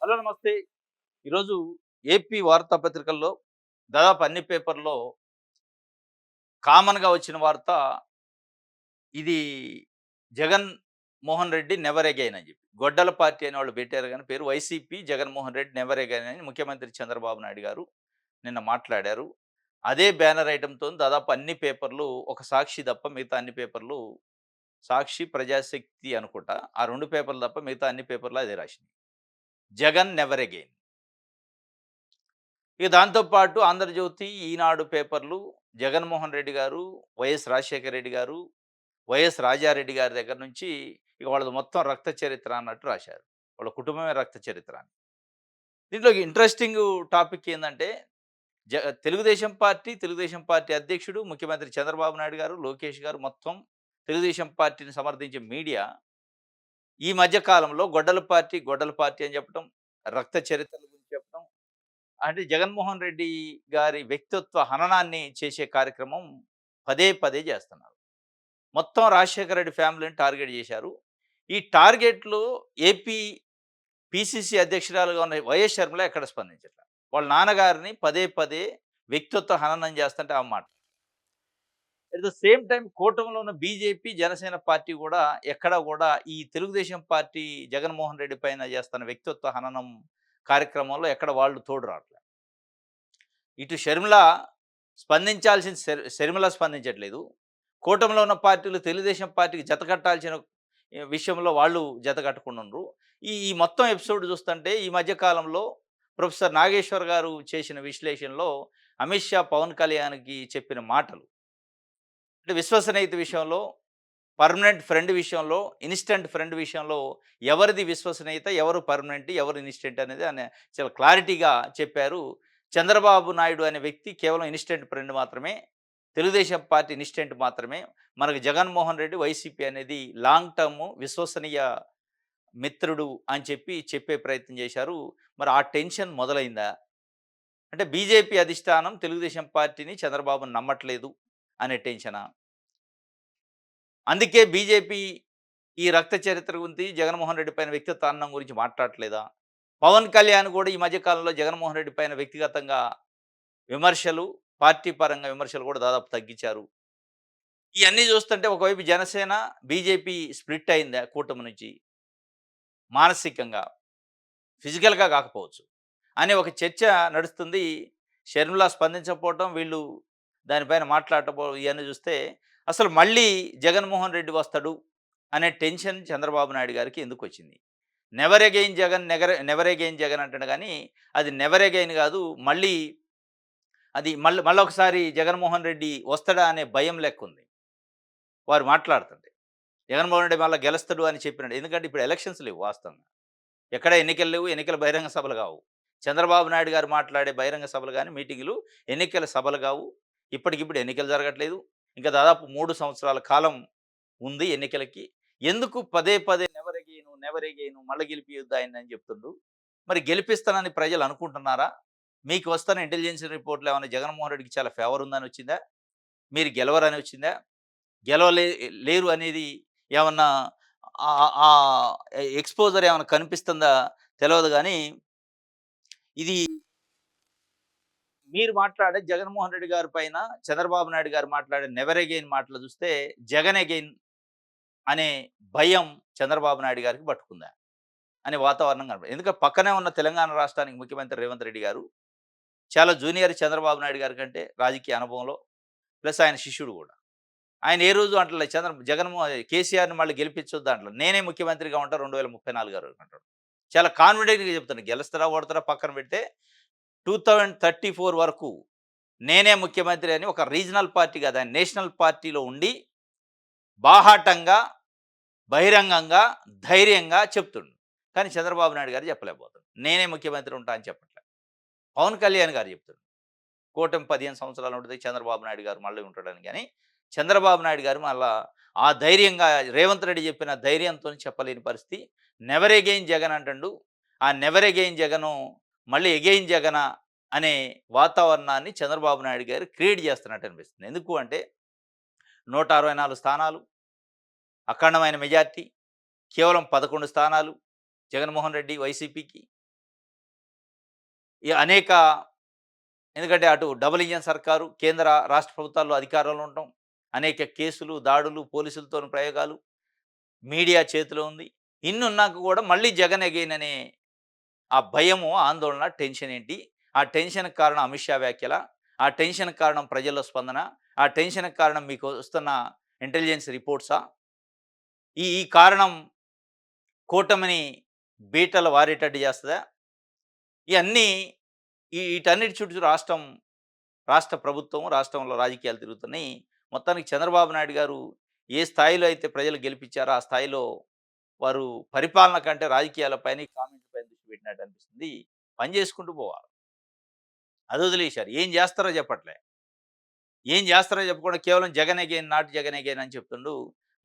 Hello నమస్తే. ఈరోజు AP వార్తాపత్రికల్లో దాదాపు అన్ని పేపర్‌లో కామన్‌గా వచ్చిన వార్త ఇది జగన్ మోహన్ రెడ్డి నెవర్ అగైన్ అని చెప్పి. గొడ్డల పార్టీ అని వాళ్ళు పెట్టారు గాని పేరు YCP Jaganmohan Reddy never again అని ముఖ్యమంత్రి చంద్రబాబు నాయుడు గారు నిన్న మాట్లాడారు. అదే బ్యానర్ ఐటెమ్‌తోని దాదాపు అన్ని పేపర్‌లు ఒక సాక్షి తప్ప మిగతా అన్ని పేపర్‌లు సాక్షి, ప్రజాశక్తి అనుకుంటా. ఆ 2 పేపర్‌లు తప్ప మిగతా అన్ని పేపర్‌లు అదే రాసినాయి. Jagan never again. ఇక దాంతో పాటు 'ఆంధ్రజ్యోతి', 'ఈనాడు' పేపర్‌లు జగన్మోహన్ రెడ్డి గారు, వైఎస్ రాజశేఖర రెడ్డి గారు, వైఎస్ రాజారెడ్డి గారి దగ్గర నుంచి ఇక వాళ్ళది మొత్తం రక్త చరిత్ర అన్నట్టు రాశారు. వాళ్ళ కుటుంబమే రక్త చరిత్ర అని. దీంట్లో ఇంట్రెస్టింగ్ టాపిక్ ఏందంటే జ తెలుగుదేశం పార్టీ అధ్యక్షుడు, ముఖ్యమంత్రి చంద్రబాబు నాయుడు గారు, లోకేష్ గారు మొత్తం తెలుగుదేశం పార్టీని సమర్థించే మీడియా ఈ మధ్య కాలంలో గొడ్డల పార్టీ అని చెప్పటం, రక్త చరిత్రల గురించి చెప్పడం అంటే జగన్మోహన్ రెడ్డి గారి వ్యక్తిత్వ హననాన్ని చేసే కార్యక్రమం పదే పదే చేస్తున్నారు. మొత్తం రాజశేఖర రెడ్డి ఫ్యామిలీని టార్గెట్ చేశారు. ఈ టార్గెట్‌లో ఏపీ పీసీసీ అధ్యక్షురాలుగా ఉన్న వైఎస్ షర్మిల ఎక్కడ స్పందించట్ల. వాళ్ళ నాన్నగారిని పదే పదే వ్యక్తిత్వ హననం చేస్తుంటే ఆ మాట. అట్ ద సేమ్ టైమ్ కూటమిలో ఉన్న బీజేపీ, జనసేన పార్టీ గూడా ఎక్కడ గూడా ఈ తెలుగుదేశం పార్టీ జగన్మోహన్ రెడ్డి పైన చేస్తున్న వ్యక్తిత్వ హననం కార్యక్రమంలో ఎక్కడ వాళ్ళు తోడు రావట్లే. ఇటు షర్మిల స్పందించాల్సిన షర్మిల స్పందించట్లేదు. కూటమిలో ఉన్న పార్టీలు తెలుగుదేశం పార్టీకి జతకట్టాల్సిన విషయంలో వాళ్ళు జతకట్టకుండుండ్రు. ఈ ఈ మొత్తం ఎపిసోడ్ చూస్తుంటే ఈ మధ్య కాలంలో ప్రొఫెసర్ నాగేశ్వర్ గారు చేసిన విశ్లేషణలో అమిత్ షా, పవన్ కళ్యాణ్‌కి చెప్పిన మాటలు అంటే విశ్వసనీయత విషయంలో, పర్మనెంట్ ఫ్రెండ్ విషయంలో, ఇన్‌స్టంట్ ఫ్రెండ్ విషయంలో ఎవరిది విశ్వసనీయత, ఎవరు పర్మనెంట్, ఎవరు ఇన్‌స్టంట్ అనేది చాలా క్లారిటీగా చెప్పారు. చంద్రబాబు నాయుడు అనే వ్యక్తి కేవలం ఇన్‌స్టంట్ ఫ్రెండ్ మాత్రమే. తెలుగుదేశం పార్టీ ఇన్‌స్టంట్ మాత్రమే. మనకు జగన్మోహన్ రెడ్డి, వైసీపీ అనేది లాంగ్ టర్మ్ విశ్వసనీయ మిత్రుడు అని చెప్పి చెప్పే ప్రయత్నం చేశారు. మరి ఆ టెన్షన్ మొదలైందా? అంటే బీజేపీ అధిష్టానం తెలుగుదేశం పార్టీని, చంద్రబాబుని నమ్మట్లేదు అనే టెన్షనా? అందుకే బీజేపీ ఈ రక్త చరిత్ర గురించి జగన్మోహన్ రెడ్డి పైన వ్యక్తిత్వ హననం గురించి మాట్లాడట్లేదా? పవన్ కళ్యాణ్ కూడా ఈ మధ్య కాలంలో జగన్మోహన్ రెడ్డి పైన వ్యక్తిగతంగా విమర్శలు, పార్టీ పరంగా విమర్శలు కూడా దాదాపు తగ్గించారు. ఇయన్నీ చూస్తుంటే ఒకవైపు జనసేన, బీజేపీ స్ప్లిట్ అయిందా కూటమి నుంచి మానసికంగా, ఫిజికల్‌గా కాకపోవచ్చు అనే ఒక చర్చ నడుస్తుంది. షర్మిల స్పందించకపోవటం, వీళ్ళు దానిపైన ఇయన్నీ చూస్తే అసలు మళ్ళీ జగన్మోహన్ రెడ్డి వస్తాడు అనే టెన్షన్ చంద్రబాబు నాయుడు గారికి ఎందుకొచ్చింది? Never again Jagan, never again Jagan అంటాడు గానీ, అది నెవర్ అగైన్ గాదు. అది మళ్ళొకసారి జగన్మోహన్ రెడ్డి వస్తాడా అనే భయం లెక్కుంది. వారు మాట్లాడుతుంటే. జగన్మోహన్ రెడ్డి మళ్ళా గెలుస్తాడు అని చెప్పినాడు. ఎందుకంటే ఇప్పుడు ఎలక్షన్స్ లేవు వాస్తవంగా. ఎక్కడ ఎన్నికలు లేవు. ఎన్నికల బహిరంగ సభలు గావు. చంద్రబాబు నాయుడు గారు మాట్లాడే బహిరంగ సభలు గాని, మీటింగులు ఎన్నికల సభలు గావు. ఇప్పటికిప్పుడు ఎన్నికలు జరగట్లేదు. ఇంకా దాదాపు 3 సంవత్సరాల కాలం ఉంది ఎన్నికలకి. ఎందుకు పదే పదే నెవర్ అగైను మళ్ళా గెలిపియొద్దు ఆయన్ని చెప్తుండు. మరి గెలిపిస్తానని ప్రజలు అనుకుంటున్నారా? మీకు వస్తున్న ఇంటెలిజెన్స్ రిపోర్ట్‌లో ఏమన్నా జగన్మోహన్ రెడ్డికి చాలా ఫేవర్ ఉందని వచ్చిందా? మీరు గెలవరని వచ్చిందా? గెలవలే లేరు అనేది ఏమన్నా ఎక్స్‌పోజర్ ఏమన్నా కనిపిస్తుందా తెలవదు గానీ, ఇది మీరు మాట్లాడే జగన్మోహన్ రెడ్డి గారి పైన చంద్రబాబు నాయుడు గారు మాట్లాడే నెవర్ అగైన్ మాటలు చూస్తే, జగన్ అగైన్ అనే భయం చంద్రబాబు నాయుడు గారికి పట్టుకుందా? అనే వాతావరణం కనపడింది. ఎందుకంటే పక్కనే ఉన్న తెలంగాణ రాష్ట్రానికి ముఖ్యమంత్రి రేవంత్ రెడ్డి గారు చాలా జూనియర్ చంద్రబాబు నాయుడు గారి కంటే రాజకీయ అనుభవంలో. ప్లస్ ఆయన శిష్యుడు గూడా. ఆయన ఏ రోజు అంటలే కేసీఆర్‌ని మళ్ళీ గెలిపించొద్దు అంటలే. నేనే ముఖ్యమంత్రిగా ఉంటా 2034 వరకు అంటాడు. చాలా కాన్ఫిడెంట్‌గా చెప్తాడు. గెలుస్తారా, ఓడతారా పక్కన పెడితే 2034 వరకు నేనే ముఖ్యమంత్రి అని ఒక రీజనల్ పార్టీ కాదు. ఆయన నేషనల్ పార్టీలో ఉండి బాహాటంగా, బహిరంగంగా, ధైర్యంగా చెప్తుండు. కానీ చంద్రబాబు నాయుడు గారు చెప్పలేకపోతుండు. నేనే ముఖ్యమంత్రి ఉంటా అని చెప్పట్లే. పవన్ కళ్యాణ్ గారు చెప్తుండు. కూటమి 15 సంవత్సరాలు ఉంటది. చంద్రబాబు నాయుడు గారు మళ్ళీ ఉంటాడని గాని, చంద్రబాబు నాయుడు గారు మళ్ళా ఆ ధైర్యంగా రేవంత్ రెడ్డి చెప్పిన ధైర్యంతోని చెప్పలేని పరిస్థితి. నెవర్ అగైన్ జగన్ అంటుండు. ఆ నెవర్ అగైన్ జగను మళ్ళీ అగైన్ జగనా అనే వాతావరణాన్ని చంద్రబాబు నాయుడు గారు క్రియేట్ చేస్తున్నట్టు అనిపిస్తుంది. ఎందుకు అంటే 164 స్థానాలు, అఖండమైన మెజార్టీ, కేవలం 11 స్థానాలు జగన్మోహన్ రెడ్డి వైసీపీకి. ఈ అనేక ఎందుకంటే అటు డబుల్ ఇంజిన్ సర్కారు, కేంద్ర, రాష్ట్ర ప్రభుత్వాల్లో అధికారంలో ఉండటం, అనేక కేసులు, దాడులు, పోలీసులతోని ప్రయోగాలు, మీడియా చేతిలో ఉంది. ఇన్నున్నాక కూడా మళ్ళీ జగన్ అగైన్ అనే ఆ భయము, ఆందోళన, టెన్షన్ ఏంటి? ఆ టెన్షన్‌కి కారణం అమిత్ షా వ్యాఖ్యలా? ఆ టెన్షన్‌కి కారణం ప్రజల్లో స్పందన? ఆ టెన్షన్‌కి కారణం మీకు వస్తున్న ఇంటెలిజెన్స్ రిపోర్ట్సా? ఈ కారణం కూటమిని బీటలు వారేటట్టు చేస్తదా? ఇయన్నీ ఈటన్నిటి చుట్టూ రాష్ట్ర ప్రభుత్వం, రాష్ట్రంలో రాజకీయాలు తిరుగుతున్నాయి. మొత్తానికి చంద్రబాబు నాయుడు గారు ఏ స్థాయిలో అయితే ప్రజలు గెలిపించారో, ఆ స్థాయిలో వారు పరిపాలన కంటే రాజకీయాల పైన, ఈ కామెంట్ల పైన దృష్టి పెట్టినట్టు అనిపిస్తుంది. పని చేసుకుంటూ పోవాలి. అది వదిలేశారు. ఏం చేస్తారో చెప్పట్లే. ఏం చేస్తారో చెప్పకుండా కేవలం Jagan again, not Jagan again అని చెప్తుండు.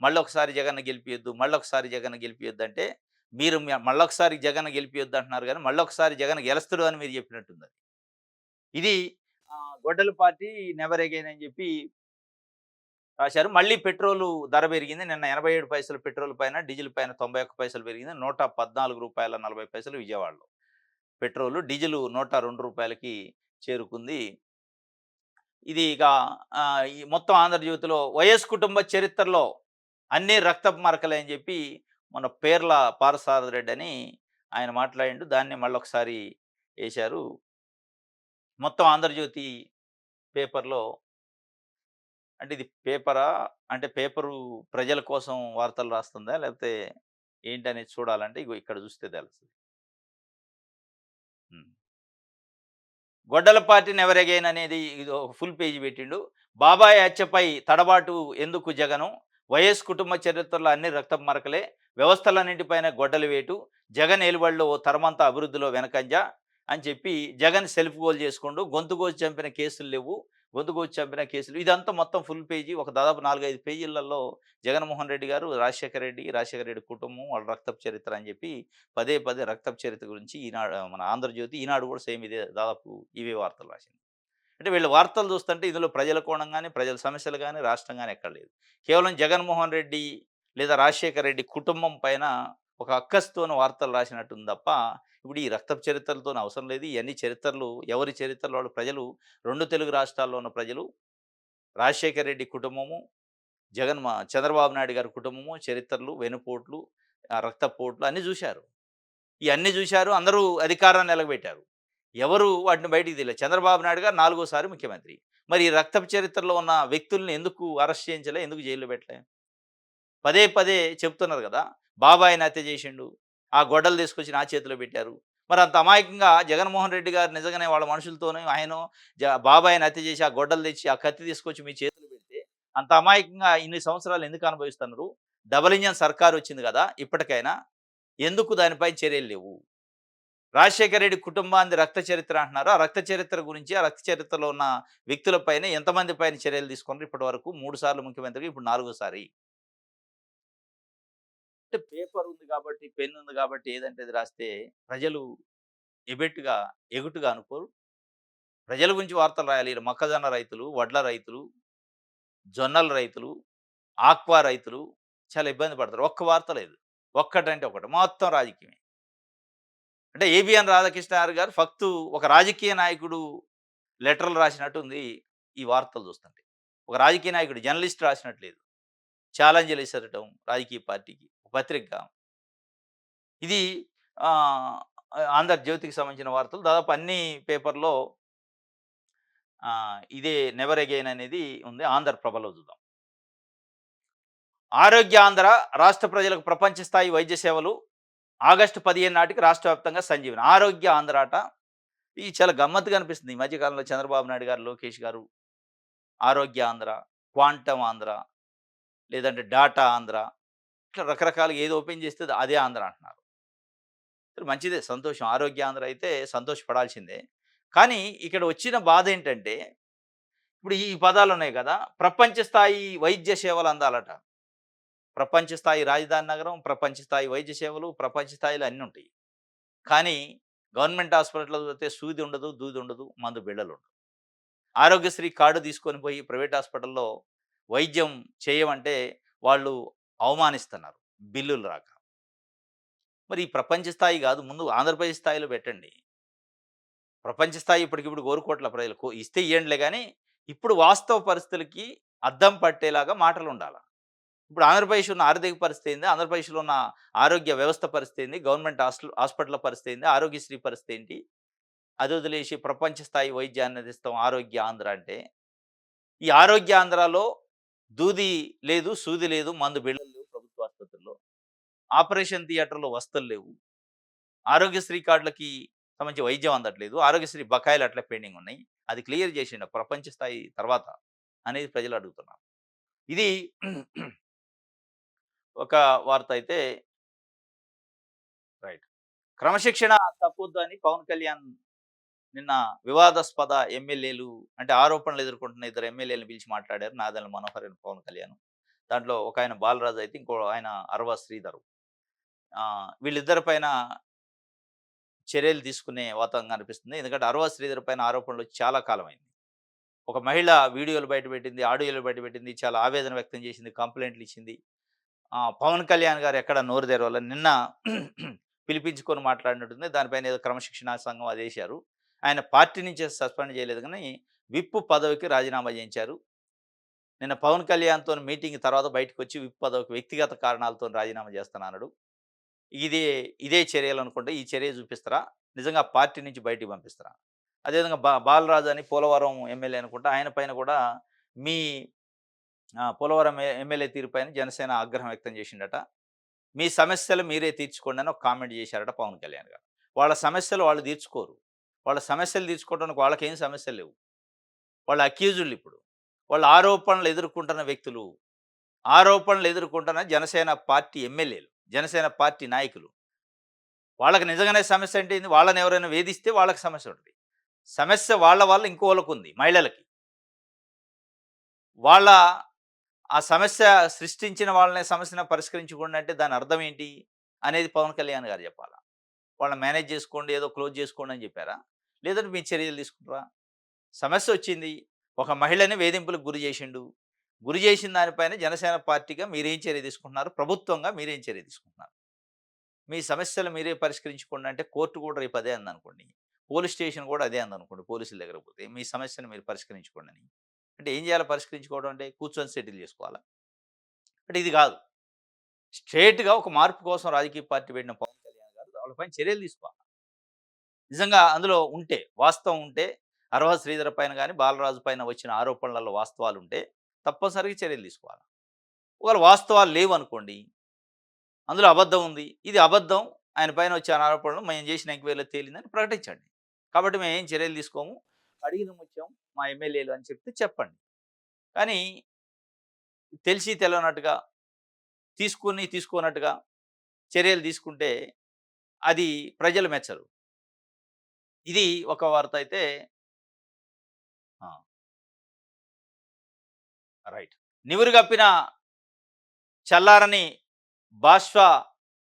మళ్ళొకసారి జగన్‌ని గెలిపియొద్దు, మళ్ళొకసారి జగన్‌ని గెలిపియొద్దు అంటే, మీరు మళ్ళొకసారి జగన్‌ని గెలిపియొద్దు అంటున్నారు గానీ, మళ్ళొకసారి జగన్ గెలుస్తడు అని మీరు చెప్పినట్టుంది. ఇది గొడ్డలి పార్టీ నెవర్ అగైన్ అని చెప్పి రాశారు. మళ్ళీ పెట్రోలు ధర పెరిగింది. నిన్న 87 పైసలు పెట్రోల్ పైన, డీజిల్ పైన 91 పైసలు పెరిగింది. రూ. 114.40 విజయవాడలో. పెట్రోలు, డీజిలు రూ. 102కి చేరుకుంది. ఇది ఇక ఈ మొత్తం ఆంధ్రజ్యోతిలో వైఎస్ కుటుంబ చరిత్రలో అన్నీ రక్తపు మరకలే అని చెప్పి మన పేర్ల పార్థసారథి రెడ్డి అని ఆయన మాట్లాడిండు. దాన్ని మళ్ళొకసారి ఏశారు. మొత్తం ఆంధ్రజ్యోతి పేపర్‌లో అంటే ఇది పేపరా? అంటే పేపరు ప్రజల కోసం వార్తలు రాస్తుందా? లేకపోతే ఏంటనేది చూడాలంటే ఇగో ఇక్కడ చూస్తే తెలుస్తది. హ్మ్. గొడ్డల నెవర్ అగైన్ అనేది ఇది ఒక ఫుల్ పేజ్ పెట్టిండు. బాబాయ్ హత్యపై తడబాటు ఎందుకు జగను? వైఎస్ కుటుంబ చరిత్రలో అన్ని రక్తపు మరకలే. వ్యవస్థలన్నింటిపైన గొడ్డలి వేటు. జగన్ ఏలుబడిలో ఓ తరమంతా అభివృద్ధిలో వెనకంజ అని చెప్పి జగన్ సెల్ఫ్ గోల్ చేసుకుండు. గొంతు కోసి చంపిన కేసులు లేవు. గొంతు కోసి చంపిన కేసులు ఇదంతా మొత్తం ఫుల్ పేజీ. ఒక దాదాపు 4, 5 పేజీలలో జగన్మోహన్ రెడ్డి గారు, రాజశేఖర రెడ్డి కుటుంబం, వాళ్ళ రక్తపు చరిత్ర అని చెప్పి పదే పదే రక్తపు చరిత్ర గురించి మన ఆంధ్రజ్యోతి, ఈనాడు కూడా సేమ్ ఇదే దాదాపు ఇవే వార్తలు రాసింది. అంటే వీళ్ళ వార్తలు చూస్తుంటే ఇందులో ప్రజల కోణం గాని, ప్రజల సమస్యలు గాని, రాష్ట్రం గాని ఎక్కడ లేదు. కేవలం జగన్మోహన్ రెడ్డి లేదా రాజశేఖర రెడ్డి కుటుంబం పైన ఒక అక్కసుతోని వార్తలు రాసినట్టుంది తప్ప, ఇప్పుడు ఈ రక్తపు చరిత్రలతోని అవసరం లేదు. ఇయన్నీ చరిత్రలు ఎవరి చరిత్రలో వాళ్ళు ప్రజలు 2 తెలుగు రాష్ట్రాల్లో ఉన్న ప్రజలు రాజశేఖర రెడ్డి కుటుంబము, చంద్రబాబు నాయుడు గారి కుటుంబము, చరిత్రలు, వెన్నుపోట్లు, రక్తపోట్లు అన్నీ జూశారు. ఇయన్నీ జూశారు. అందరూ అధికారాన్ని నిలబెట్టారు. ఎవరు వాటిని బయటికి తీయలేదు. చంద్రబాబు నాయుడు గారు నాలుగోసారి ముఖ్యమంత్రి. మరి ఈ రక్తపు చరిత్రలో ఉన్న వ్యక్తుల్ని ఎందుకు అరెస్ట్ చేయించలే? ఎందుకు జైల్‌లో పెట్టలే? పదే పదే చెప్తున్నారు గదా! బాబాయిని హత్య చేసిండు. ఆ గొడ్డలు తీసుకొచ్చి నా చేతిలో పెట్టారు. మరి అంత అమాయకంగా జగన్మోహన్ రెడ్డి గారు నిజంగానే వాళ్ళ మనుషులతోని ఆయను బాబాయిని హత్య చేసి, ఆ గొడ్డలు తెచ్చి, ఆ కత్తి తీసుకొచ్చి మీ చేతిలో పెడితే, అంత అమాయకంగా ఇన్ని సంవత్సరాలు ఎందుకు అనుభవిస్తున్నారు? డబుల్ ఇంజిన్ సర్కార్ వచ్చింది గదా! ఇప్పటికైనా ఎందుకు దానిపై చర్యలు లేవు? రాజశేఖర రెడ్డి కుటుంబానిది రక్త చరిత్ర అంటున్నారు. ఆ రక్త చరిత్ర గురించి, ఆ రక్త చరిత్రలో ఉన్న వ్యక్తుల పైన ఎంతమంది పైన చర్యలు తీసుకున్నారు ఇప్పటివరకు? 3 సార్లు ముఖ్యమంత్రిగా ఇప్పుడు నాలుగోసారి. అంటే పేపర్ ఉంది కాబట్టి, పెన్ ఉంది కాబట్టి ఏదంటే అది రాస్తే ప్రజలు ఎబెట్టుగా, ఎగుటుగా అనుకోరు. ప్రజల గురించి వార్తలు రాయాలి. ఈడ మొక్కజొన్న రైతులు, వడ్ల రైతులు, జొన్నల రైతులు, ఆక్వా రైతులు చాలా ఇబ్బంది పడతారు. ఒక్క వార్త లేదు. ఒక్కటంటే ఒకటి. మొత్తం రాజకీయమే. అంటే ఏబిఎన్ రాధాకృష్ణ గారు ఒక రాజకీయ నాయకుడు లెటర్‌లు రాసినట్టుంది ఈ వార్తలు చూస్తుంటే. ఒక రాజకీయ నాయకుడు, జర్నలిస్ట్ రాసినట్టు లేదు. ఛాలెంజ్‌లు విసరటం రాజకీయ పార్టీకి, పత్రిక. ఇది ఆహ్, 'ఆంధ్రజ్యోతి'కి సంబంధించిన వార్తలు. దాదాపు అన్ని పేపర్‌లో ఇదే నెవర్ అగైన్ అనేది ఉంది. 'ఆంధ్రప్రభలో' చూద్దాం. ఆరోగ్య ఆంధ్ర రాష్ట్ర ప్రజలకు ప్రపంచ స్థాయి వైద్య సేవలు ఆగస్టు 15 నాటికి రాష్ట్ర వ్యాప్తంగా సంజీవని. ఆరోగ్య ఆంధ్ర అట. ఇది చాలా గమ్మత్తుగా అనిపిస్తుంది. ఈ మధ్య కాలంలో చంద్రబాబు నాయుడు గారు, లోకేష్ గారు ఆరోగ్య ఆంధ్ర, క్వాంటమ్ ఆంధ్ర, లేదంటే డాటా ఆంధ్ర ఇట్లా రకరకాలుగా ఏది ఓపెన్ చేస్తే అదే ఆంధ్ర అంటున్నారు. సరే మంచిదే సంతోషం. ఆరోగ్య ఆంధ్ర అయితే సంతోషపడాల్సిందే. కానీ ఇక్కడ వచ్చిన బాధేంటంటే, ఇప్పుడు ఈ పదాలున్నాయి గదా! ప్రపంచ స్థాయి వైద్య సేవలు అందాలట. ప్రపంచ స్థాయి రాజధాని నగరం, ప్రపంచ స్థాయి వైద్య సేవలు, ప్రపంచ స్థాయిలో అన్నుంటాయి. కానీ గవర్నమెంట్ హాస్పిటల్‌లో చూస్తే సూది ఉండదు, దూది ఉండదు, మందు బిళ్ళలుండవు. ఆరోగ్యశ్రీ కార్డ్ తీసుకొని పోయి ప్రైవేట్ హాస్పిటల్‌లో వైద్యం చేయమంటే వాళ్ళు అవమానిస్తున్నారు బిల్లులు రాక. మరి ఈ ప్రపంచ స్థాయి గాదు. ముందు ఆంధ్రప్రదేశ్ స్థాయిలో పెట్టండి. ప్రపంచ స్థాయి ఇప్పటికిప్పుడు కోరుకోవట్ల ప్రజలు. ఇస్తే ఇయ్యండిలే గానీ, ఇప్పుడు వాస్తవ పరిస్థితులకి అద్దం పట్టేలాగా మాటలుండాల. ఇప్పుడు ఆంధ్రప్రదేశ్ ఉన్న ఆర్థిక పరిస్థితి ఏంది? ఆంధ్రప్రదేశ్‌లో ఉన్న ఆరోగ్య వ్యవస్థ పరిస్థితి ఏంది? గవర్నమెంట్ హాస్పిటల్ల పరిస్థితి ఏంది? ఆరోగ్యశ్రీ పరిస్థితి ఏంటి? అది వదిలేసి ప్రపంచ స్థాయి వైద్యాన్ని అందిస్తాం ఆరోగ్య ఆంధ్ర అంటే, ఈ ఆరోగ్య ఆంధ్రాలో దూది లేదు, సూది లేదు, మందు బిళ్ళలు లేవు ప్రభుత్వ ఆసుపత్రుల్లో. ఆపరేషన్ థియేటర్‌లో వసతులు లేవు. ఆరోగ్యశ్రీ కార్డులకి సంబంధించి వైద్యం అందట్లేదు. ఆరోగ్యశ్రీ బకాయిలు అట్లే పెండింగ్ ఉన్నాయి. అది క్లియర్ చేసిండు ప్రపంచ స్థాయి తర్వాత అనేది ప్రజలు అడుగుతున్నారు. ఇది ఒక వార్త అయితే రైట్. క్రమశిక్షణ తప్పొద్దు అని పవన్ కళ్యాణ్ నిన్న వివాదాస్పద ఎమ్మెల్యేలు అంటే ఆరోపణలు ఎదుర్కొంటున్న ఇద్దరు ఎమ్మెల్యేలను పిలిచి మాట్లాడారు. నాదెండ్ల మనోహర్ అండ్ పవన్ కళ్యాణ్. దాంట్లో ఒక ఆయన బాలరాజు అయితే ఇంకో ఆయన అరవ శ్రీధర్. వీళ్ళిద్దరి పైన చర్యలు తీసుకునే వాతావరణం కనిపిస్తుంది. ఎందుకంటే అరవ శ్రీధర్ పైన ఆరోపణలు వచ్చి చాలా కాలమైంది. ఒక మహిళ వీడియోలు బయటపెట్టింది, ఆడియోలు బయటపెట్టింది. చాలా ఆవేదన వ్యక్తం చేసింది. కంప్లెయింట్లు ఇచ్చింది. పవన్ కళ్యాణ్ గారు ఎక్కడ నోరు తెరవల. నిన్న పిలిపించుకొని మాట్లాడినట్టుంది. దానిపైన ఏదో క్రమశిక్షణా సంఘం అదేశారు. ఆయన పార్టీ నుంచి సస్పెండ్ చేయలేదు గానీ, విప్ పదవికి రాజీనామా చేయించారు. నిన్న పవన్ కళ్యాణ్‌తోని మీటింగ్ తర్వాత బయటకొచ్చి విప్ పదవికి వ్యక్తిగత కారణాలతోని రాజీనామా చేస్తానన్నాడు. ఇదే ఇదే చర్యలనుకుంటే ఈ చర్య చూపిస్తారా? నిజంగా పార్టీ నుంచి బయటికి పంపిస్తారా? అదేవిధంగా బాలరాజు అని పోలవరం ఎమ్మెల్యే అనుకుంటా. ఆయన పైన కూడా మీ పోలవరం ఎమ్మెల్యే తీరు పైన జనసేన ఆగ్రహం వ్యక్తం చేసిండట. మీ సమస్యలు మీరే తీర్చుకోండి అని ఒక కామెంట్ చేశారట పవన్ కళ్యాణ్ గారు. వాళ్ళ సమస్యలు వాళ్ళు తీర్చుకోరు. వాళ్ళ సమస్యలు తీర్చుకోవడానికి వాళ్ళకేం సమస్యలు లేవు. వాళ్ళు అక్యూజ్డ్‌లు ఇప్పుడు. వాళ్ళు ఆరోపణలు ఎదుర్కొంటున్న వ్యక్తులు. ఆరోపణలు ఎదుర్కొంటున్న జనసేన పార్టీ ఎమ్మెల్యేలు. జనసేన పార్టీ నాయకులు. వాళ్ళకి నిజంగానే సమస్య అంటే ఏంది? వాళ్ళని ఎవరైనా వేధిస్తే వాళ్ళకి సమస్య ఉంటది. సమస్య వాళ్ళ వల్ల ఇంకోళ్ళకుంది మహిళలకి. వాళ్ళ ఆ సమస్య సృష్టించిన వాళ్ళనే సమస్యను పరిష్కరించుకోండి అంటే దాని అర్థం ఏంటి? అనేది పవన్ కళ్యాణ్ గారు చెప్పాలా. వాళ్ళని మేనేజ్ చేసుకోండి, ఏదో క్లోజ్ చేసుకోండి అని చెప్పారా? లేదంటే మీ చర్యలు తీసుకుంటారా? సమస్యొచ్చింది. ఒక మహిళని వేధింపులకు గురి చేసిండు. గురి చేసిన దానిపైన జనసేన పార్టీగా మీరేం చర్య తీసుకుంటున్నారు? ప్రభుత్వంగా మీరేం చర్య తీసుకుంటున్నారు? మీ సమస్యలు మీరే పరిష్కరించుకోండి అంటే కోర్ట్ కూడా రేపు అదే అందనుకోండి. పోలీస్ స్టేషన్ కూడా అదే అందనుకోండి పోలీసుల దగ్గరకు పోతే. మీ సమస్యను మీరు పరిష్కరించుకోండి అని. అంటే ఏం చేయాలి పరిష్కరించుకోవడం అంటే? కూర్చొని సెటిల్ చేసుకోవాలా? అంటే ఇది కాదు. స్ట్రెయిట్‌గా ఒక మార్పు కోసం రాజకీయ పార్టీ పెట్టిన పవన్ కళ్యాణ్ గారు వాళ్ళపైన చర్యలు తీసుకోవాలి. నిజంగా అందులో ఉంటే, వాస్తవం ఉంటే, అరవ శ్రీధర్ పైన గాని, బాలరాజు పైన వచ్చిన ఆరోపణలలో వాస్తవాలుంటే, తప్పనిసరిగా చర్యలు తీసుకోవాలి. ఒకవేళ వాస్తవాలు లేవనుకోండి, అందులో అబద్ధం ఉంది. ఇది అబద్ధం. ఆయన పైన వచ్చిన ఆరోపణలు మేము చేసిన ఎంక్వైరీలో తేలిందని ప్రకటించండి. కాబట్టి మేమేం చర్యలు తీసుకోము. అడిగిన ముత్యం మా ఎమ్మెల్యేలు అని చెప్తే చెప్పండి. కానీ తెలిసి తెలవనట్టుగా, తీసుకోనట్టుగా చర్యలు తీసుకుంటే అది ప్రజలు మెచ్చరు. ఇది ఒక వార్త అయితే ఆ! రైట్. నివురుగప్పిన చల్లారని బాష్ప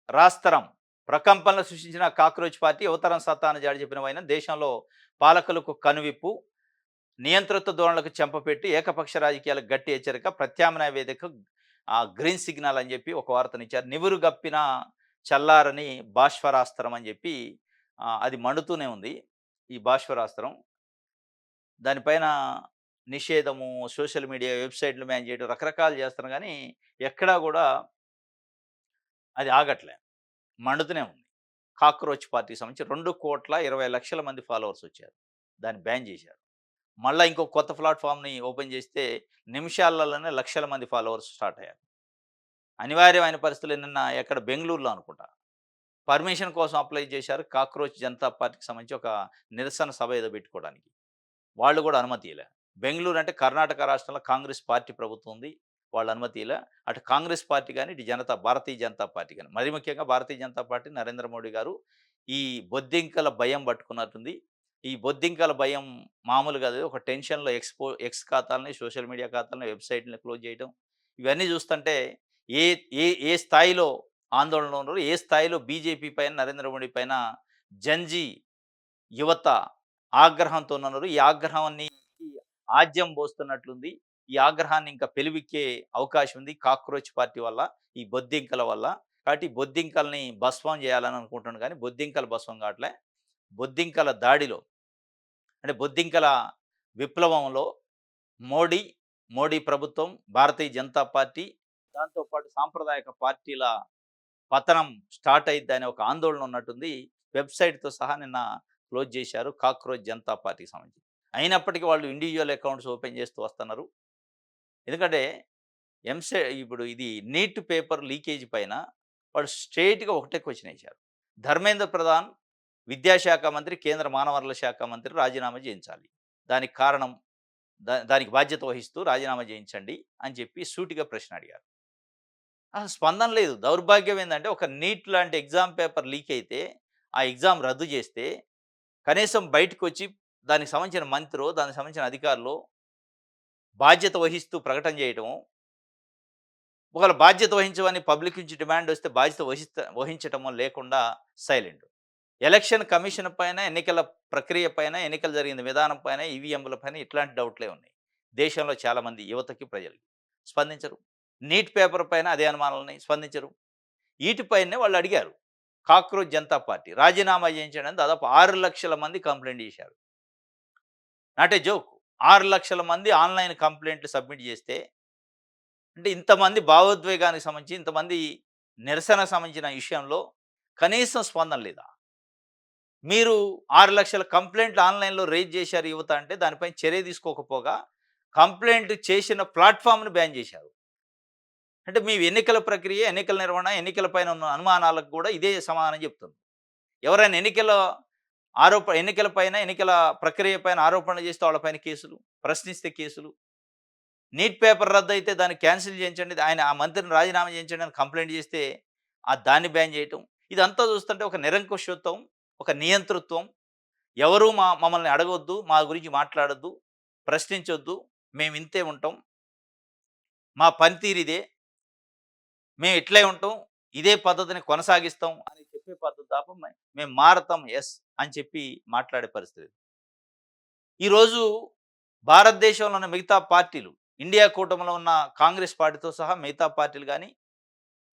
రాస్తరం ప్రకంపనలు సృష్టించిన కాక్రోచ్ పార్టీ యువతరం సత్తాను జాడి చెప్పిన వైనం దేశంలో పాలకులకు కనువిప్పు నియంతృత్వ ధోరణులకు చెంపపెట్టి ఏకపక్ష రాజకీయాలకు గట్టి హెచ్చరిక ప్రత్యామ్నాయ వేదిక గ్రీన్ సిగ్నల్ అని చెప్పి ఒక వార్తనిచ్చారు. నివురుగప్పిన చల్లారని భాస్వరాస్త్రం అని చెప్పి అది మండుతూనే ఉంది. ఈ భాస్వరాస్త్రం దానిపైన నిషేధము, సోషల్ మీడియా వెబ్‌సైట్‌లు బ్యాన్ చేయడం రకరకాలు చేస్తున్నారు గానీ, ఎక్కడా గూడా అది ఆగట్లే. మండుతూనే ఉంది. కాక్రోచ్ పార్టీకి సంబంధించి 2,20,00,000 మంది ఫాలోవర్స్ వచ్చారు. దాన్ని బ్యాన్ చేశారు. మళ్ళా ఇంకో కొత్త ప్లాట్‌ఫార్మ్‌ని ఓపెన్ చేస్తే నిమిషాలలోనే లక్షల మంది ఫాలోవర్స్ స్టార్ట్ అయ్యారు. అనివార్యమైన పరిస్థితులు నిన్న ఎక్కడ బెంగుళూరులో అనుకుంటా. పర్మిషన్ కోసం అప్లై చేశారు. కాక్రోచ్ జనతా పార్టీకి సంబంధించి ఒక నిరసన సభ ఏదో పెట్టుకోవడానికి. వాళ్ళు కూడా అనుమతి ఇయ్యలే. బెంగుళూరు అంటే కర్ణాటక రాష్ట్రంలో కాంగ్రెస్ పార్టీ ప్రభుత్వం ఉంది. వాళ్ళు అనుమతి ఇయ్యలే. అటు కాంగ్రెస్ పార్టీ గాని, ఇటు భారతీయ జనతా పార్టీ గాని, మరి ముఖ్యంగా భారతీయ జనతా పార్టీ నరేంద్ర మోడీ గారు ఈ బొద్దింకల భయం పట్టుకున్నట్టుంది. ఈ బొద్దింకల భయం మామూలు కాదు. ఒక టెన్షన్‌లో ఎక్స్ ఖాతాలని, సోషల్ మీడియా ఖాతాలని, వెబ్‌సైట్‌లని క్లోజ్ చేయడం. ఇవన్నీ చూస్తుంటే ఏ ఏ ఏ స్థాయిలో ఆందోళనలో ఉన్నారు, ఏ స్థాయిలో బీజేపీ పైన, నరేంద్ర మోడీ పైన జంజీ యువత ఆగ్రహంతో ఉన్నారు. ఈ ఆగ్రహాన్ని ఆజ్యం పోస్తున్నట్లుంది. ఈ ఆగ్రహాన్ని ఇంకా పెలివిక్కే అవకాశం ఉంది. కాక్రోచ్ పార్టీ వల్ల, ఈ బొద్దింకల వల్ల. కాబట్టి ఈ బొద్దింకల్ని భస్మం చేయాలని అనుకుంటున్నాను కానీ, బొద్దింకలు భస్మం కావట్లే. బొద్దింకల దాడిలో అంటే బొద్దింకల విప్లవంలో మోడీ, మోడీ ప్రభుత్వం, భారతీయ జనతా పార్టీ, దాంతో పాటు సాంప్రదాయక పార్టీల పతనం స్టార్ట్ అయిద్దనే ఒక ఆందోళన ఉన్నట్టుంది. వెబ్‌సైట్‌తో సహా నిన్న క్లోజ్ చేశారు. కాక్రోచ్ జనతా పార్టీకి సంబంధించి. అయినప్పటికీ వాళ్ళు ఇండివిడ్యువల్ అకౌంట్స్ ఓపెన్ చేస్తూ వస్తున్నారు. ఎందుకంటే ఇప్పుడు ఇది నీట్ పేపర్ లీకేజ్ పైన వాళ్ళు స్ట్రెయిట్‌గా ఒకటే క్వెషన్ ఏశారు. ధర్మేంద్ర ప్రధాన్ విద్యాశాఖ మంత్రి, కేంద్ర మానవ వనరుల శాఖ మంత్రి రాజీనామా చేయించాలి. దానికి కారణం దానికి బాధ్యత వహిస్తూ రాజీనామా చేయించండి అని చెప్పి సూటిగా ప్రశ్న అడిగారు. స్పందన లేదు. దౌర్భాగ్యం ఏందంటే ఒక నీట్ లాంటి ఎగ్జామ్ పేపర్ లీక్ అయితే, ఆ ఎగ్జామ్ రద్దు చేస్తే, కనీసం బయటకొచ్చి దానికి సంబంధించిన మంత్రో, దానికి సంబంధించిన అధికారులో బాధ్యత వహిస్తూ ప్రకటన చేయటము, ఒకవేళ బాధ్యత వహించమని పబ్లిక్ నుంచి డిమాండ్ వస్తే బాధ్యత వహించటమో లేకుండా సైలెంట్. ఎలక్షన్ కమిషన్ పైన, ఎన్నికల ప్రక్రియ పైన, ఎన్నికలు జరిగిన విధానం పైన, ఈవీఎంల పైన ఇట్లాంటి డౌట్‌లే ఉన్నాయి. దేశంలో చాలామంది యువతకి, ప్రజలకి. స్పందించరు. నీట్ పేపర్ పైన అదే అనుమానాలున్నాయి. స్పందించరు. ఈటిపైనే వాళ్ళు అడిగారు. కాక్రోచ్ జనతా పార్టీ రాజీనామా చేయించండి అని దాదాపు 6,00,000 మంది కంప్లెయింట్ చేశారు. Not a joke. 6,00,000 మంది ఆన్‌లైన్ కంప్లెయింట్లు సబ్మిట్ చేస్తే, అంటే ఇంతమంది భావోద్వేగానికి సంబంధించి, ఇంతమంది నిరసన సంబంధించిన విషయంలో కనీసం స్పందన లేదా? మీరు 6,00,000 కంప్లెయింట్లు ఆన్‌లైన్‌లో రైజ్ చేశారు యువత అంటే దానిపైన చర్య తీసుకోకపోగా కంప్లెయింట్ చేసిన ప్లాట్‌ఫార్మ్‌ని బ్యాన్ చేశారు. అంటే మీ ఎన్నికల ప్రక్రియ, ఎన్నికల నిర్వహణ, ఎన్నికల పైన ఉన్న అనుమానాలకు కూడా ఇదే సమాధానం చెప్తుంది. ఎవరైనా ఎన్నికల పైన, ఎన్నికల ప్రక్రియ పైన ఆరోపణలు చేస్తే వాళ్ళ పైన కేసులు, ప్రశ్నిస్తే కేసులు. నీట్ పేపర్ రద్దయితే దాన్ని క్యాన్సిల్ చేయించండి, ఆ మంత్రిని రాజీనామా చేయించండి అని కంప్లెయింట్ చేస్తే దాన్ని బ్యాన్ చేయటం. ఇదంతా చూస్తుంటే ఒక నిరంకుశత్వం, ఒక నియంతృత్వం. ఎవరు మమ్మల్ని అడగొద్దు, మా గురించి మాట్లాడొద్దు, ప్రశ్నించొద్దు, మేము ఇంతే ఉంటాం, మా పనితీరు ఇదే, మేము ఇట్లే ఉంటాం, ఇదే పద్ధతిని కొనసాగిస్తాం అని చెప్పే పద్ధతి తప్ప మేము మారతాం అని చెప్పి మాట్లాడే పరిస్థితి. ఈరోజు భారతదేశంలో ఉన్న మిగతా పార్టీలు, ఇండియా కూటమిలో ఉన్న కాంగ్రెస్ పార్టీతో సహా మిగతా పార్టీలు కానీ,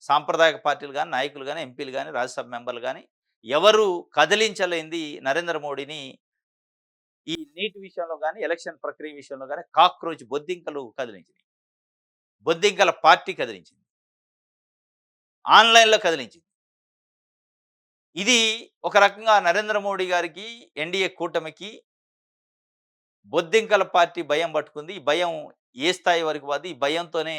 సాంప్రదాయక పార్టీలు కానీ, నాయకులు కానీ, ఎంపీలు కానీ, రాజ్యసభ మెంబర్లు కానీ ఎవరు కదిలించలేంది నరేంద్ర మోడీని ఈ నీట్ విషయంలో గాని, ఎలక్షన్ ప్రక్రియ విషయంలో గాని కాక్రోచ్ బొద్దింకలు కదిలించినాయి. బొద్దింకల పార్టీ కదిలించింది. ఆన్‌లైన్‌లో కదిలించింది. ఇది ఒక రకంగా నరేంద్ర మోడీ గారికి, ఎన్‌డీఏ కూటమికి బొద్దింకల పార్టీ భయం పట్టుకుంది. ఈ భయం ఏ స్థాయి వరకు పోద్ది? ఈ భయంతోనే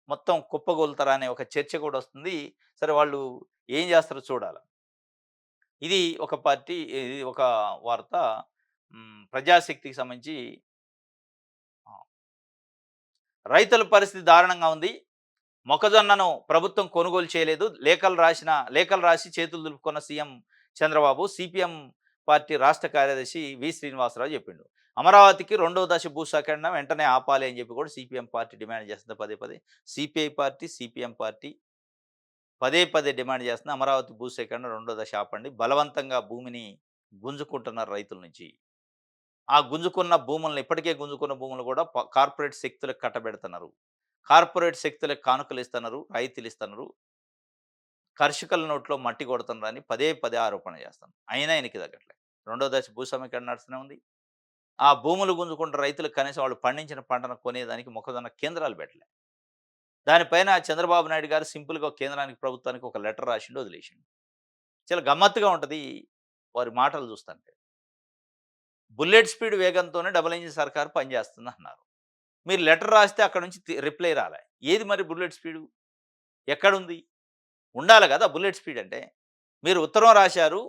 మొత్తం కుప్పగూలుతారా అనే ఒక చర్చ కూడా వస్తుంది. సరే వాళ్ళు ఏం చేస్తారో చూడాల. ఇది ఒక పార్టీ, ఇది ఒక వార్త. ప్రజాశక్తికి సంబంధించి ఆ! రైతుల పరిస్థితి దారుణంగా ఉంది. మొక్కజొన్నను ప్రభుత్వం కొనుగోలు చేయలేదు. లేఖలు రాసి చేతులు దులుపుకున్న సీఎం చంద్రబాబు. సిపిఎం పార్టీ రాష్ట్ర కార్యదర్శి శ్రీనివాసరావు చెప్పిండు. అమరావతికి రెండో దశ భూసేకరణ వెంటనే ఆపాలి అని చెప్పి కూడా సిపిఎం పార్టీ డిమాండ్ చేస్తుంది పదే పదే. సిపిఐ పార్టీ, సిపిఎం పార్టీ పదే పదే డిమాండ్ చేస్తుంది. అమరావతి భూసేకరణ రెండో దశ ఆపండి. బలవంతంగా భూమిని గుంజుకుంటున్నారు రైతుల నుంచి. ఆ గుంజుకున్న భూములను, ఇప్పటికే గుంజుకున్న భూములు కూడా కార్పొరేట్ శక్తులకు కట్టబెడుతున్నారు. కార్పొరేట్ శక్తులకు కానుకలు ఇస్తున్నారు, రాయితీలు ఇస్తున్నారు. కర్షకుల నోట్లో మట్టి కొడుతున్నారని పదే పదే ఆరోపణ చేస్తాను. అయినా ఆయనకి తగ్గట్లే. రెండో దశ భూ సమీకరణ నడుస్తూనే ఉంది. ఆ భూములు గుంజుకుంటున్న రైతులకు కనీసం వాళ్ళు పండించిన పంటను కొనేదానికి మొక్కజొన్న కేంద్రాలు పెట్టలే. దానిపైన చంద్రబాబు నాయుడు గారు సింపుల్‌గా కేంద్రానికి, ప్రభుత్వానికి ఒక లెటర్ రాసిండు, వదిలేసిండు. చాలా గమ్మత్తుగా ఉంటది వారి మాటలు చూస్తుంటే. బుల్లెట్ స్పీడ్ వేగంతోనే డబుల్ ఇంజిన్ సర్కార్ పనిచేస్తుందన్నారు. మీరు లెటర్ రాస్తే అక్కడి నుంచి రిప్లై రాలే. ఏది మరి బుల్లెట్ స్పీడు? ఎక్కడుంది? ఉండాలి గదా బుల్లెట్ స్పీడ్ అంటే. మీరు ఉత్తరం రాశారు,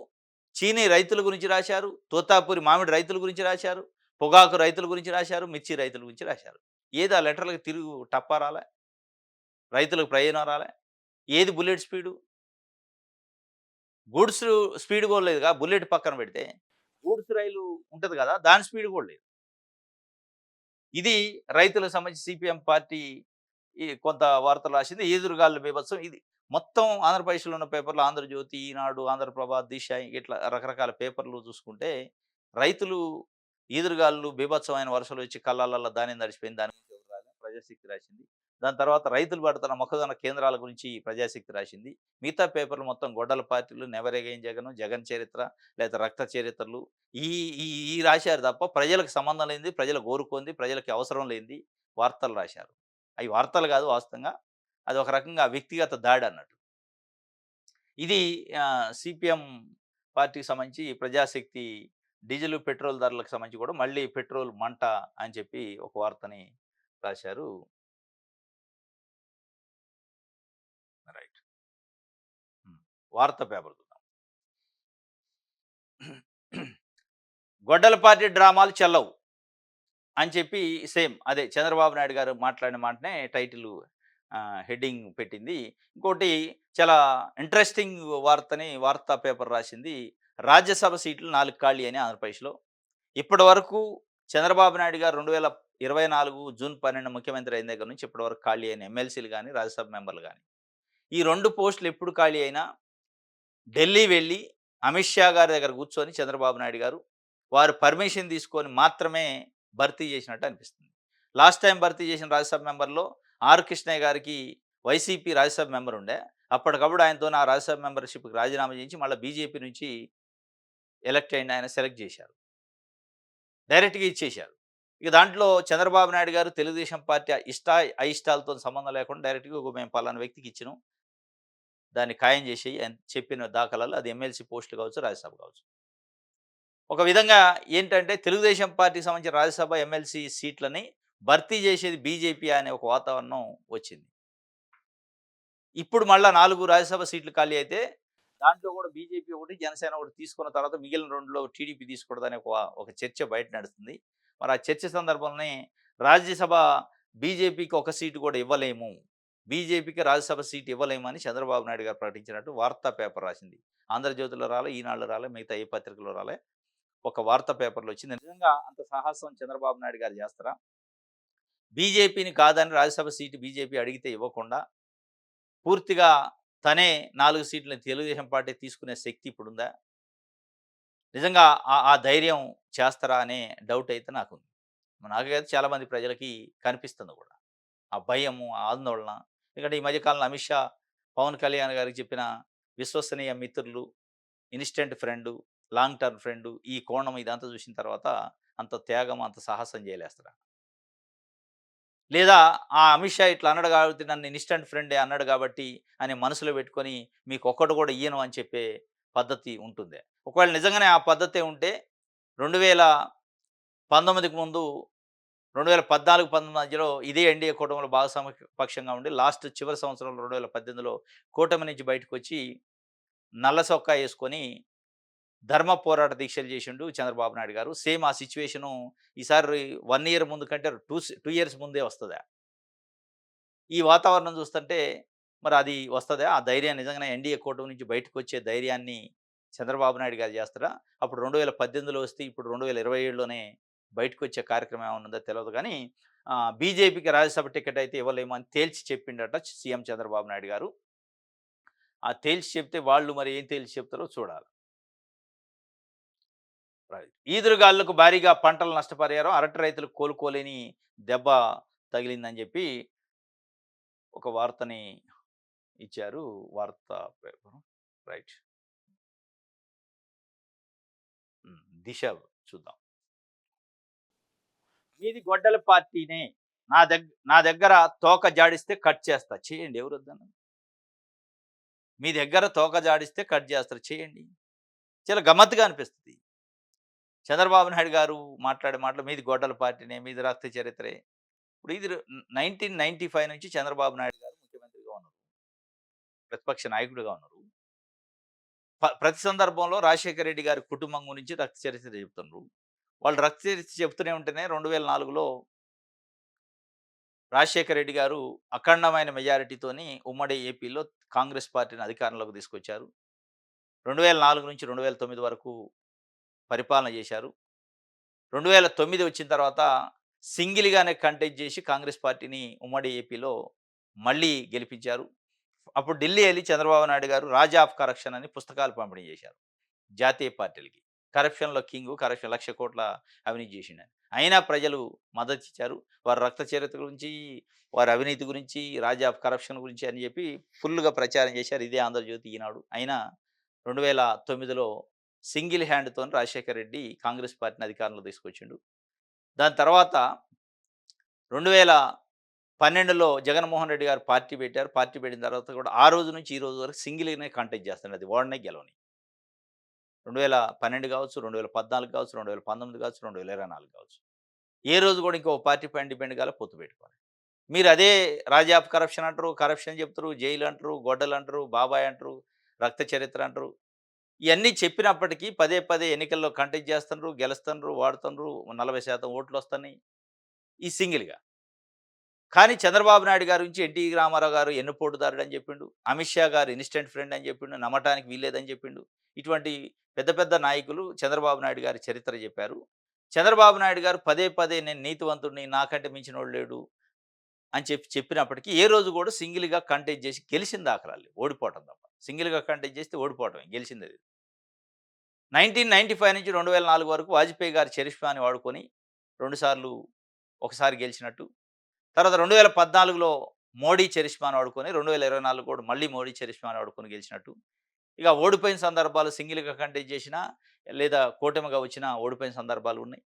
చీనీ రైతుల గురించి రాశారు, తోతాపూరి మామిడి రైతుల గురించి రాశారు, పొగాకు రైతుల గురించి రాశారు, మిర్చి రైతుల గురించి రాశారు. ఏది ఆ లెటర్‌లకి తిరుగు టప్పా రాలే? రైతులకు ప్రయోజనం రాలే? ఏది బుల్లెట్ స్పీడు? గూడ్స్ స్పీడ్ కూడా లేదుగా బుల్లెట్ పక్కన పెడితే. గూడ్స్ రైలు ఉంటది గదా! దాని స్పీడ్ కూడా లేదు. ఇది రైతులకు సంబంధించి సిపిఎం పార్టీ కొంత వార్తలు రాసింది. ఈదురుగాలుల బీభత్సం ఇది. మొత్తం ఆంధ్రప్రదేశ్‌లో ఉన్న పేపర్‌లు 'ఆంధ్రజ్యోతి', 'ఈనాడు', 'ఆంధ్రప్రభ', 'దిశ' ఇట్లా రకరకాల పేపర్‌లు చూసుకుంటే రైతులు ఈదురుగాలులు, బీభత్సమైన వర్షాలు వచ్చి కళ్ళాలల్ల ధాన్యం తడిసిపోయింది. దాని గురించి ఎవరు రాయలే. ప్రజాశక్తి రాసింది. దాని తర్వాత రైతులు పడుతున్న మొక్కజొన్న కేంద్రాల గురించి ప్రజాశక్తి రాసింది. మిగతా పేపర్లు మొత్తం గొడ్డల పార్టీలు, నెవర్ అగైన్ జగను, జగన్ చరిత్ర, లేకపోతే రక్త చరిత్రలు ఈ ఈ ఈ రాశారు తప్ప ప్రజలకు సంబంధం లేనిది, ప్రజలు కోరుకుంది, ప్రజలకి అవసరం లేనిది వార్తలు రాశారు. అవి వార్తలు కాదు వాస్తవంగా. అది ఒక రకంగా వ్యక్తిగత దాడి అన్నట్టు. ఇది సిపిఎం పార్టీకి సంబంధించి ప్రజాశక్తి డీజిల్, పెట్రోల్ ధరలకు సంబంధించి కూడా మళ్ళీ పెట్రోల్ మంట అని చెప్పి ఒక వార్తని రాశారు. రైట్. హ్మ్. వార్తా పేపర్ చూద్దాం. గొడ్డలపాటి డ్రామాలు చెల్లవు అని చెప్పి సేమ్ అదే చంద్రబాబు నాయుడు గారు మాట్లాడిన మాటనే టైటిల్ హెడ్డింగ్ పెట్టింది. ఇంకోటి చాలా ఇంట్రెస్టింగ్ వార్తని వార్తా పేపర్ రాసింది. రాజ్యసభ సీట్లు 4 ఖాళీ అని ఆంధ్రప్రదేశ్‌లో. ఇప్పటి వరకు చంద్రబాబు నాయుడు గారు 2024 జూన్ 12 ముఖ్యమంత్రి అయిన దగ్గర నుంచి ఇప్పటి వరకు ఖాళీ అయిన ఎమ్మెల్సీలు గాని, రాజ్యసభ మెంబర్‌లు గాని. ఈ 2 పోస్టులు ఎప్పుడు ఖాళీ అయినా ఢిల్లీ వెళ్ళి అమిత్ షా గారి దగ్గర కూర్చొని చంద్రబాబు నాయుడు గారు, వారు పర్మిషన్ తీసుకొని మాత్రమే భర్తీ చేసినట్టు అనిపిస్తుంది. లాస్ట్ టైమ్ భర్తీ చేసిన రాజ్యసభ మెంబర్‌లో ఆర్. కృష్ణయ్య గారికి వైసీపీ రాజ్యసభ మెంబర్ ఉండే. అప్పటికప్పుడు ఆయనతోని ఆ రాజ్యసభ మెంబర్‌షిప్‌కి రాజీనామా చేయించి మళ్ళా బీజేపీ నుంచి ఎలక్ట్ అయిండు. ఆయన సెలెక్ట్ చేశారు. డైరెక్ట్‌గా ఇచ్చేశారు. ఇక దాంట్లో చంద్రబాబు నాయుడు గారు తెలుగుదేశం పార్టీ అయిష్టాలతోని సంబంధం లేకుండా డైరెక్ట్‌గా ఇగో మేము పలానా వ్యక్తికి ఇచ్చినాం. దాన్ని ఖాయం చేసేయి అని చెప్పిన దాఖలాలు అది ఎమ్మెల్సీ పోస్టులు కావచ్చు, రాజ్యసభ కావచ్చు. ఒక విధంగా ఏంటంటే తెలుగుదేశం పార్టీకి సంబంధించిన రాజ్యసభ, ఎమ్మెల్సీ సీట్లని భర్తీ చేసేది బీజేపీ అనే ఒక వాతావరణం వచ్చింది. ఇప్పుడు మళ్ళా 4 రాజ్యసభ సీట్లు ఖాళీ అయితే దాంట్లో కూడా బీజేపీ ఒకటి, జనసేన ఒకటి తీసుకున్న తర్వాత మిగిలిన 2లో టీడీపీ తీసుకోవడదనే ఒక చర్చ బయట నడుస్తుంది. మరి ఆ చర్చ సందర్భంలోనే రాజ్యసభ బీజేపీకి ఒక సీటు కూడా ఇవ్వలేము. బీజేపీకి రాజ్యసభ సీట్ ఇవ్వలేమని చంద్రబాబు నాయుడు గారు ప్రకటించినట్టు వార్తా పేపర్ రాసింది. ఆంధ్రజ్యోతిలో రాలే, ఈనాడులో రాలే, మిగతా ఏ పత్రికలో రాలే. ఒక వార్తా పేపర్‌లో వచ్చింది. నిజంగా అంత సాహసం చంద్రబాబు నాయుడు గారు చేస్తారా? బీజేపీని కాదని రాజ్యసభ సీటు బీజేపీ అడిగితే ఇవ్వకుండా పూర్తిగా తనే 4 సీట్లని తెలుగుదేశం పార్టీ తీసుకునే శక్తి ఇప్పుడుందా? నిజంగా ఆ ధైర్యం చేస్తారా అనే డౌట్ అయితే నాకుంది. నాకే కాదు చాలామంది ప్రజలకి కనిపిస్తుంది కూడా. ఆ భయము, ఆ ఆందోళన. ఎందుకంటే ఈ మధ్య కాలంలో అమిత్ షా, పవన్ కళ్యాణ్ గారికి చెప్పిన విశ్వసనీయ మిత్రులు, instant friend, long term friend ఈ కోణం ఇదంతా చూసిన తర్వాత అంత త్యాగం, అంత సాహసం చేయలేస్తారా? లేదా ఆ అమిత్ షా ఇట్లా అన్నాడు కాబట్టి నన్ను ఇన్‌స్టంట్ ఫ్రెండే అన్నాడు కాబట్టి అని మనసులో పెట్టుకొని మీకొక్కటి కూడా ఇయ్యను అని చెప్పే పద్ధతి ఉంటుందా? ఒకవేళ నిజంగానే ఆ పద్ధతే ఉంటే 2019కి ముందు 2014, 19 మధ్యలో ఇదే ఎన్‌డీఏ కూటమిలో భాగస్వామ్య పక్షంగా ఉండి లాస్ట్ చివరి సంవత్సరంలో 2018లో కూటమి నుంచి బయటకొచ్చి నల్ల చొక్కా యేసుకొని ధర్మ పోరాట దీక్షలు చేసిండు చంద్రబాబు నాయుడు గారు. సేమ్ ఆ సిట్యుయేషను ఈసారి 1 ఇయర్ ముందు కంటే 2 ఇయర్స్ ముందే వస్తదా? ఈ వాతావరణం చూస్తుంటే మరి అది వస్తదా? ఆ ధైర్యాన్ని నిజంగానే ఎన్‌డీఏ కూటమి నుంచి బయటకొచ్చే ధైర్యాన్ని చంద్రబాబు నాయుడు గారు చేస్తారా? అప్పుడు 2018లో వస్తే ఇప్పుడు 2027లోనే బయటకొచ్చే కార్యక్రమం ఏమన్నా ఉందో తెలవదు గానీ బీజేపీకి రాజ్యసభ టికెట్ అయితే ఇవ్వలేము అని తేల్చి చెప్పిండట సీఎం చంద్రబాబు నాయుడు గారు. ఆ తేల్చి చెప్తే వాళ్ళు మరి ఏం తేల్చి చెప్తారో చూడాలి. రైట్. ఈదురుగాలులకు భారీగా పంటలు నష్టపరిహారం, అరటి రైతులు కోలుకోలేని దెబ్బ తగిలిందని చెప్పి ఒక వార్తని ఇచ్చారు వార్తా పేపరు. రైట్. దిశ చూద్దాం. మీది గొడ్డల పార్టీనే. నా దగ్గర తోక జాడిస్తే కట్ చేస్తా. చేయండి ఎవరొద్దన్నారు? మీ దగ్గర తోక జాడిస్తే కట్ చేస్తారు. చేయండి. చాలా గమ్మత్తుగా అనిపిస్తది. చంద్రబాబు నాయుడు గారు మాట్లాడే మాటలు మీది గొడ్డల పార్టీనే, మీది రక్త చరిత్రే. ఇప్పుడు ఇది 1995 నుంచి చంద్రబాబు నాయుడు గారు ముఖ్యమంత్రిగా ఉన్నారు. ప్రతిపక్ష నాయకుడిగా ఉన్నారు. ప్రతి సందర్భంలో రాజశేఖర రెడ్డి గారి కుటుంబం గురించి రక్త చరిత్ర చెప్తున్నారు. వాళ్ళు రక్త చరిత్ర చెప్తూనే ఉంటేనే 2004లో రాజశేఖర రెడ్డి గారు అఖండమైన మెజారిటీతోని ఉమ్మడి ఏపీలో కాంగ్రెస్ పార్టీని అధికారంలోకి తీసుకొచ్చారు. 2004 నుంచి 2009 వరకు పరిపాలన చేశారు. 2009 వచ్చిన తర్వాత సింగిల్‌గానే కంటెస్ట్ చేసి కాంగ్రెస్ పార్టీని ఉమ్మడి ఏపీలో మళ్ళీ గెలిపించారు. అప్పుడు ఢిల్లీ ఎళ్లి చంద్రబాబు నాయుడు గారు 'రాజా ఆఫ్ కరప్షన్' అని పుస్తకాలు పంపిణీ చేశారు జాతీయ పార్టీలకి. కరప్షన్‌లో కింగు. కరప్షన్ 1,00,00,000,00,000 అవినీతి చేసిండని. అయినా ప్రజలు మద్దతిచ్చారు. వారి రక్త చరిత్ర గురించి, వారి అవినీతి గురించి, రాజా కరప్షన్ గురించి అని చెప్పి ఫుల్‌గా ప్రచారం చేశారు. ఇదే 'ఆంధ్రజ్యోతి', 'ఈనాడు'. అయినా 2009లో సింగిల్ హ్యాండ్‌తోని రాజశేఖర్ రెడ్డి కాంగ్రెస్ పార్టీని అధికారంలోకి తీసుకొచ్చిండు. దాని తర్వాత 2012లో జగన్మోహన్ రెడ్డి గారు పార్టీ పెట్టారు. పార్టీ పెట్టిన తర్వాత కూడా ఆ రోజు నుంచి ఈ రోజు వరకు సింగిల్‌గానే కంటెస్ట్ చేస్తున్నాడు. అది ఓడనే గెలవని. 2012 కావచ్చు, 2014 కావచ్చు, 2019 కావచ్చు, 2024 కావచ్చు. ఏ రోజు కూడా ఇంకో పార్టీ పైన డిపెండ్ కాలే, పొత్తు పెట్టుకోలే. మీరు అదే రాజా ఆఫ్ కరప్షన్ అంటారు, కరప్షన్ చెప్తారు, జైలు అంటారు, గొడ్డలు అంటారు, బాబాయ్ అంటారు, రక్త చరిత్ర అంటారు. ఇయన్నీ చెప్పినప్పటికీ పదే పదే ఎన్నికల్లో కంటెస్ట్ చేస్తున్నారు, గెలుస్తున్నారు, వాడుతున్నారు. 40% ఓట్లొస్తున్నాయి. ఈ సింగిల్‌గా. కానీ చంద్రబాబు నాయుడు గారి గురించి ఎన్టీ రామారావు గారు ఎన్నుపోటుదారుడని చెప్పిండు. అమిత్ షా గారు ఇన్‌స్టంట్ ఫ్రెండ్ అని చెప్పిండు. నమ్మటానికి వీల్లేదని చెప్పిండు. ఇటువంటి పెద్ద పెద్ద నాయకులు చంద్రబాబు నాయుడు గారి చరిత్ర చెప్పారు. చంద్రబాబు నాయుడు గారు పదే పదే నేను నీతివంతుడిని, నాకంటే మించినోడు లేడు అని చెప్పినప్పటికీ ఏ రోజు కూడా సింగిల్‌గా కంటెస్ట్ చేసి గెలిచిన దాఖలాలు లేవు. ఓడిపోవటం తప్ప. సింగిల్‌గా కంటెస్ట్ చేస్తే ఓడిపోవటమే. గెలిచిందది. 1995 నుంచి 2004 వరకు వాజ్పేయి గారి చరిష్మాని వాడుకొని 2 సార్లు, ఒకసారి గెలిచినట్టు. తర్వాత 2014లో మోడీ చరిష్మాను వాడుకొని 2024 కూడా మళ్ళీ మోడీ చరిష్మాను వాడుకొని గెలిచినట్టు. ఇక ఓడిపోయిన సందర్భాలు సింగిల్‌గా కంటెస్ట్ చేసినా, లేదా కూటమిగా వచ్చినా ఓడిపోయిన సందర్భాలు ఉన్నాయి.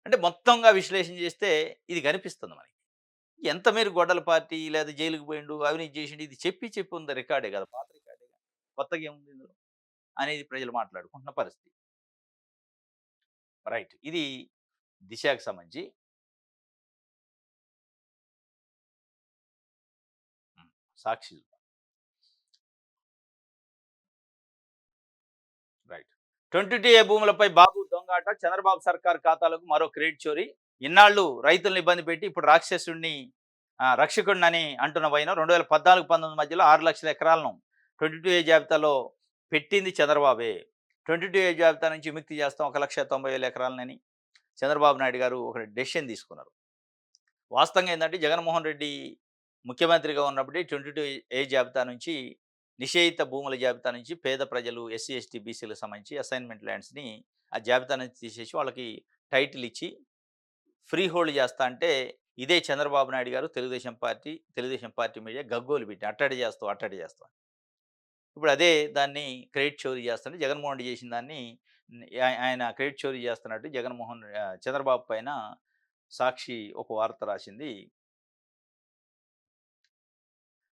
అంటే మొత్తంగా విశ్లేషణ చేస్తే ఇది కనిపిస్తుంది మనకి. ఎంత మీరు గొడ్డల పార్టీ లేదా జైలుకి పోయిండు, అవినీతి చేసిండు, ఇది చెప్పి చెప్పి ఉంది రికార్డే కదా! పాత రికార్డే కదా! కొత్తగా ఏముంది ఇందులో అనేది ప్రజలు మాట్లాడుకుంటున్న పరిస్థితి. రైట్. ఇది దిశకి సంబంధించి. హ్మ్. సాక్షి. రైట్. 22A భూములపై బాబు దొంగాట, చంద్రబాబు సర్కార్ ఖాతాలకు మరో క్రెడిట్ చోరీ. ఇన్నాళ్ళు రైతులను ఇబ్బంది పెట్టి ఇప్పుడు రాక్షసుడిని, రక్షకుడినని అంటున్న వైనం 2014, 19 మధ్యలో 6,00,000 ఎకరాలను 22A జాబితాలో పెట్టింది చంద్రబాబే. 22A జాబితా నుంచి విముక్తి చేస్తాం 1,90,000 ఎకరాలనని చంద్రబాబు నాయుడు గారు ఒక డెసిషన్ తీసుకున్నారు. వాస్తవంగా ఏందంటే జగన్మోహన్ రెడ్డి ముఖ్యమంత్రిగా ఉన్నప్పుడే 22A జాబితా నుంచి, నిషేధిత భూముల జాబితా నుంచి పేద ప్రజలు, ఎస్సీ, ఎస్టీ, బీసీలకు సంబంధించి అసైన్‌మెంట్ ల్యాండ్స్‌ని ఆ జాబితా నుంచి తీసేసి వాళ్ళకి టైటిల్ ఇచ్చి ఫ్రీ హోల్డ్ చేస్తా అంటే, ఇదే చంద్రబాబు నాయుడు గారు తెలుగుదేశం పార్టీ మీడియా గగ్గోలు పెట్టి అట్టడి చేస్తావు, అట్టడి చేస్తావు అని. ఇప్పుడు అదే దాన్ని క్రెడిట్ చోరీ చేస్తుంటే జగన్మోహన్ రెడ్డి చేసిన దాన్ని ఆయన క్రెడిట్ చోరీ చేస్తున్నట్టు చంద్రబాబు పైన సాక్షి ఒక వార్త రాసింది.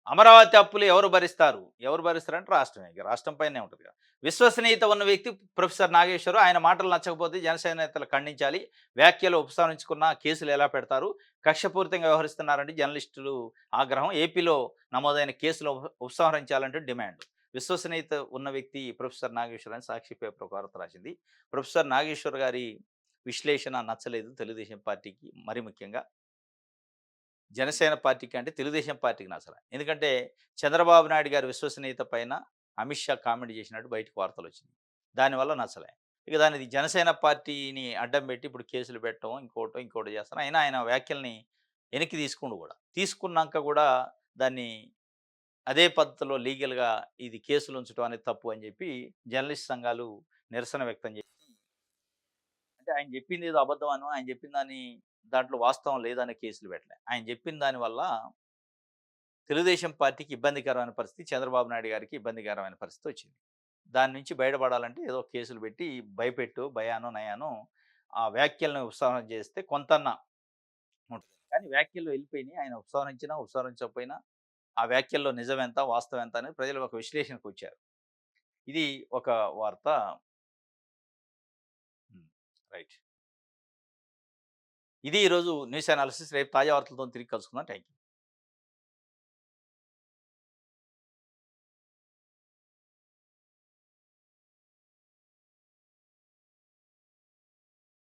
అమరావతి అప్పులు ఎవరు భరిస్తారు? ఎవరు భరిస్తారంటే రాష్ట్రమే. ఇక రాష్ట్రం పైనే ఉంటది కదా! విశ్వసనీయత ఉన్న వ్యక్తి ప్రొఫెసర్ నాగేశ్వరరావు. ఆయన మాటలు నచ్చకపోతే జనసేన నేతలు ఖండించాలి. వ్యాఖ్యలు ఉపసంహరించుకున్న కేసులు ఎలా పెడతారు? కక్షపూరితంగా వ్యవహరిస్తున్నారంటే జర్నలిస్టులు ఆగ్రహం. ఏపీలో నమోదైన కేసులు ఉపసంహరించాలంటూ డిమాండ్. విశ్వసనీయత ఉన్న వ్యక్తి ప్రొఫెసర్ నాగేశ్వర్ అని సాక్షి పేపర్ ఒక వార్త రాసింది. ప్రొఫెసర్ నాగేశ్వర్ గారి విశ్లేషణ నచ్చలేదు తెలుగుదేశం పార్టీకి. మరి ముఖ్యంగా జనసేన పార్టీకి అంటే తెలుగుదేశం పార్టీకి నచ్చల. ఎందుకంటే చంద్రబాబు నాయుడు గారి విశ్వసనీయత పైన అమిత్ షా కామెంట్ చేసినట్టు బయటకు వార్తలొచ్చినాయి. దానివల్ల నచ్చలే. ఇక దాన్ని జనసేన పార్టీని అడ్డం పెట్టి ఇప్పుడు కేసులు పెట్టడం, ఇంకోటో చేస్తున్నారు. అయినా ఆయన వ్యాఖ్యల్ని వెనక్కి తీసుకుండు కూడా. తీసుకున్నాక కూడా దాన్ని అదే పద్ధతిలో లీగల్‌గా ఇది కేసులు ఉంచడం అనేది తప్పు అని చెప్పి జర్నలిస్ట్ సంఘాలు నిరసన వ్యక్తం చేసి, అంటే ఆయన చెప్పిందేదో అబద్ధమనో, ఆయన చెప్పిన దాంట్లో వాస్తవం లేదనే కేసులు పెట్టలే. ఆయన చెప్పిన దాని వల్ల తెలుగుదేశం పార్టీకి ఇబ్బందికరమైన పరిస్థితి, చంద్రబాబు నాయుడు గారికి ఇబ్బందికరమైన పరిస్థితి వచ్చింది. దాని నుంచి బయటపడాలంటే ఏదో కేసులు పెట్టి భయానో, నయానో ఆ వ్యాఖ్యలను ఉపసంహరణ చేస్తే కొంతన్నా ఉంటది. కానీ వ్యాఖ్యలు వెళ్ళిపోయినాయి. ఆయన ఉపసంహరించినా, ఉపసంహరించకపోయినా ఆ వ్యాఖ్యల్లో నిజమెంత, వాస్తవం ఎంత అనేది ప్రజలు ఒక విశ్లేషణకొచ్చారు. ఇది ఒక వార్త. హ్మ్. రైట్. ఇది ఈరోజు న్యూస్ అనాలిసిస్. రేపు తాజా వార్తలతోని తిరిగి కలుసుకుందాం. Thank you.